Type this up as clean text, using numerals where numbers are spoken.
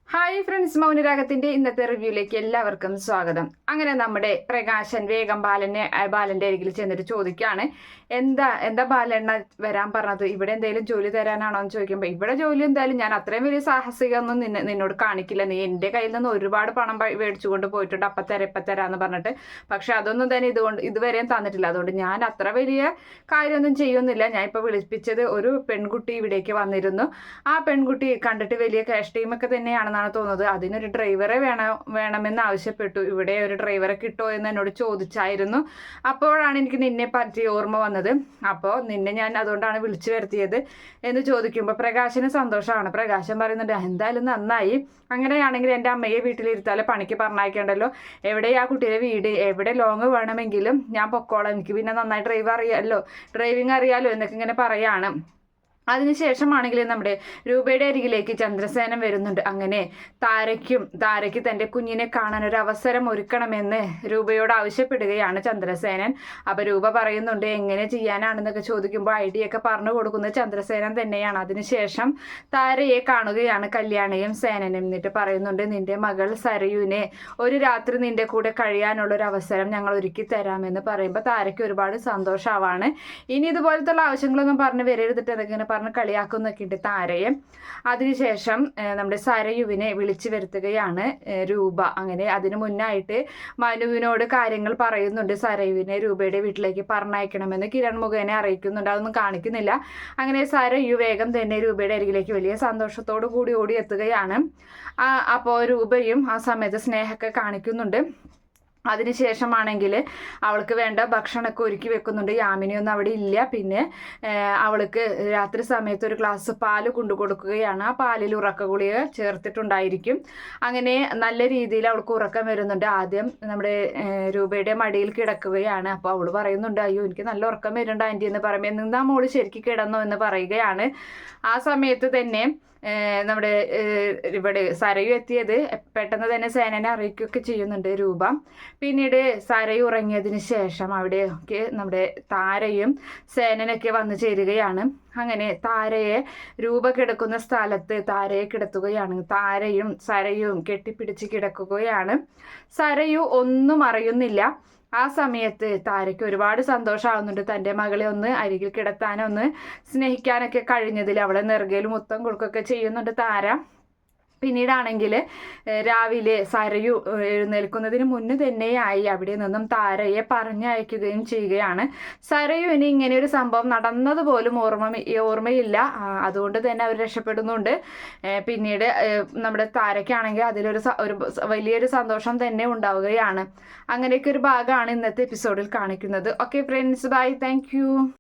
Hi friends, മൗനരാഗത്തിന്റെ ഇന്നത്തെ റിവ്യൂയിലേക്ക് എല്ലാവർക്കും സ്വാഗതം. അങ്ങനെ നമ്മുടെ പ്രകാശൻ വേഗം ബാലന്റെ അരികിൽ ചെന്നിട്ട് ചോദിക്കുകയാണ്, എന്താ ബാലണ്ണ വരാൻ പറഞ്ഞത്, ഇവിടെ എന്തെങ്കിലും ജോലി തരാനാണോ എന്ന് ചോദിക്കുമ്പോൾ, ഇവിടെ ജോലി എന്തായാലും ഞാൻ അത്രയും വലിയ സാഹസികമൊന്നും നിന്നോട് കാണിക്കില്ല, നീ എൻ്റെ കയ്യിൽ നിന്ന് ഒരുപാട് പണം മേടിച്ചുകൊണ്ട് പോയിട്ടുണ്ട്, ഇപ്പം തരാന്ന് പറഞ്ഞിട്ട്. പക്ഷെ അതൊന്നും തന്നെ ഇതുവരെയും തന്നിട്ടില്ല. അതുകൊണ്ട് ഞാൻ അത്ര വലിയ കാര്യമൊന്നും ചെയ്യുന്നില്ല. ഞാൻ ഇപ്പൊ വിളിപ്പിച്ചത് ഒരു പെൺകുട്ടി ഇവിടേക്ക് വന്നിരുന്നു. ആ പെൺകുട്ടി കണ്ടിട്ട് വലിയ ക്യാഷ് ടീമൊക്കെ തന്നെയാണ് തോന്നുന്നത്. അതിനൊരു ഡ്രൈവറെ വേണമെന്ന് ആവശ്യപ്പെട്ടു. ഇവിടെ ഒരു ഡ്രൈവറെ കിട്ടോ എന്ന് എന്നോട് ചോദിച്ചായിരുന്നു. അപ്പോഴാണ് എനിക്ക് നിന്നെ പറ്റി ഓർമ്മ വന്നത്. അപ്പോൾ നിന്നെ ഞാൻ അതുകൊണ്ടാണ് വിളിച്ചു വരുത്തിയത് എന്ന് ചോദിക്കുമ്പോൾ പ്രകാശന് സന്തോഷമാണ്. പ്രകാശൻ പറയുന്നുണ്ട്, എന്തായാലും നന്നായി, അങ്ങനെയാണെങ്കിൽ എൻ്റെ അമ്മയെ വീട്ടിലിരുത്താലെ പണിക്ക് പറഞ്ഞയക്കേണ്ടല്ലോ, എവിടെയാ കുട്ടിയുടെ വീട്, എവിടെ ലോങ് വേണമെങ്കിലും ഞാൻ പൊക്കോളാം, എനിക്ക് പിന്നെ നന്നായി ഡ്രൈവിംഗ് അറിയാലോ എന്നൊക്കെ ഇങ്ങനെ പറയാണ്. അതിനുശേഷമാണെങ്കിൽ നമ്മുടെ രൂപയുടെ അരികിലേക്ക് ചന്ദ്രസേനൻ വരുന്നുണ്ട്. അങ്ങനെ താരയ്ക്ക് തൻ്റെ കുഞ്ഞിനെ കാണാൻ ഒരു അവസരം ഒരുക്കണമെന്ന് രൂപയോട് ആവശ്യപ്പെടുകയാണ് ചന്ദ്രസേനൻ. അപ്പൊ രൂപ പറയുന്നുണ്ട്, എങ്ങനെ ചെയ്യാനാണെന്നൊക്കെ ചോദിക്കുമ്പോൾ ഐഡിയ ഒക്കെ പറഞ്ഞു കൊടുക്കുന്നത് ചന്ദ്രസേനൻ തന്നെയാണ്. അതിനുശേഷം താരയെ കാണുകയാണ് കല്യാണിയും സേനനും. എന്നിട്ട് പറയുന്നുണ്ട്, നിന്റെ മകൾ സരയുവിനെ ഒരു രാത്രി നിന്റെ കൂടെ കഴിയാനുള്ള ഒരു അവസരം ഞങ്ങൾ ഒരുക്കി തരാമെന്ന് പറയുമ്പോൾ താരയ്ക്ക് ഒരുപാട് സന്തോഷമാവാണ്. ഇനി ഇതുപോലത്തുള്ള ആവശ്യങ്ങളൊന്നും പറഞ്ഞ് വരരുതിട്ട് എന്തൊക്കെ പറഞ്ഞ് കളിയാക്കുന്നൊക്കെ ഉണ്ട് താരയെ. അതിനുശേഷം നമ്മുടെ സരയുവിനെ വിളിച്ചു വരുത്തുകയാണ് രൂപ. അങ്ങനെ അതിനു മുന്നായിട്ട് മനുവിനോട് കാര്യങ്ങൾ പറയുന്നുണ്ട്. സരയുവിനെ രൂപയുടെ വീട്ടിലേക്ക് പറഞ്ഞയക്കണമെന്ന് കിരൺ മുഖേന അറിയിക്കുന്നുണ്ട്. അതൊന്നും കാണിക്കുന്നില്ല. അങ്ങനെ സരയു വേഗം തന്നെ രൂപയുടെ അരികിലേക്ക് വലിയ സന്തോഷത്തോടു കൂടി ഓടി എത്തുകയാണ്. അപ്പോൾ രൂപയും ആ സമയത്ത് സ്നേഹമൊക്കെ കാണിക്കുന്നുണ്ട്. അതിനുശേഷമാണെങ്കിൽ അവൾക്ക് വേണ്ട ഭക്ഷണമൊക്കെ ഒരുക്കി വെക്കുന്നുണ്ട്. യാമിനിയൊന്നും അവിടെ ഇല്ല. പിന്നെ അവൾക്ക് രാത്രി സമയത്ത് ഒരു ഗ്ലാസ് പാല് കൊണ്ടു കൊടുക്കുകയാണ്. ആ പാലിൽ ഉറക്ക ഗുളിക ചേർത്തിട്ടുണ്ടായിരിക്കും. അങ്ങനെ നല്ല രീതിയിൽ അവൾക്ക് ഉറക്കം വരുന്നുണ്ട്. ആദ്യം നമ്മുടെ രൂപയുടെ മടിയിൽ കിടക്കുകയാണ്. അപ്പോൾ അവൾ പറയുന്നുണ്ട്, അയ്യോ എനിക്ക് നല്ല ഉറക്കം വരുന്നുണ്ട് ആൻറ്റി എന്ന് പറയുമ്പോൾ, എന്താ മോള് ശരിക്കും കിടന്നോ എന്ന് പറയുകയാണ്. ആ സമയത്ത് തന്നെ നമ്മുടെ ഇവിടെ സരയു എത്തിയത് പെട്ടെന്ന് തന്നെ സേനനെ അറിയിക്കുകയൊക്കെ ചെയ്യുന്നുണ്ട് രൂപ. പിന്നീട് സരയു ഉറങ്ങിയതിന് ശേഷം അവിടെയൊക്കെ നമ്മുടെ താരയും സേനനൊക്കെ വന്നു ചേരുകയാണ്. അങ്ങനെ താരയെ രൂപ കിടക്കുന്ന സ്ഥലത്ത് താരയെ കിടത്തുകയാണ്. താരയും സരയും കെട്ടിപ്പിടിച്ച് കിടക്കുകയാണ്. സരയു ഒന്നും അറിയുന്നില്ല. ആ സമയത്ത് താരയ്ക്ക് ഒരുപാട് സന്തോഷമാകുന്നുണ്ട്. തൻ്റെ മകളെ ഒന്ന് അരികിൽ കിടത്താനോ ഒന്ന് സ്നേഹിക്കാനൊക്കെ കഴിഞ്ഞതിൽ. അവളെ നെറുകയിൽ മുത്തം കൊടുക്കുകയൊക്കെ ചെയ്യുന്നുണ്ട് താര. പിന്നീടാണെങ്കിൽ രാവിലെ സരയു എഴുന്നേൽക്കുന്നതിന് മുന്നേ തന്നെയായി അവിടെ നിന്നും താരയെ പറഞ്ഞയക്കുകയും ചെയ്യുകയാണ്. സരയുവിന് ഇങ്ങനെ ഒരു സംഭവം നടന്നതുപോലും ഓർമ്മയില്ല. അതുകൊണ്ട് തന്നെ അവർ രക്ഷപ്പെടുന്നുണ്ട്. പിന്നീട് നമ്മുടെ താരയ്ക്കാണെങ്കിൽ അതിലൊരു വലിയൊരു സന്തോഷം തന്നെ ഉണ്ടാവുകയാണ്. അങ്ങനെയൊക്കെ ഒരു ഭാഗമാണ് ഇന്നത്തെ എപ്പിസോഡിൽ കാണിക്കുന്നത്. Okay friends, by, thank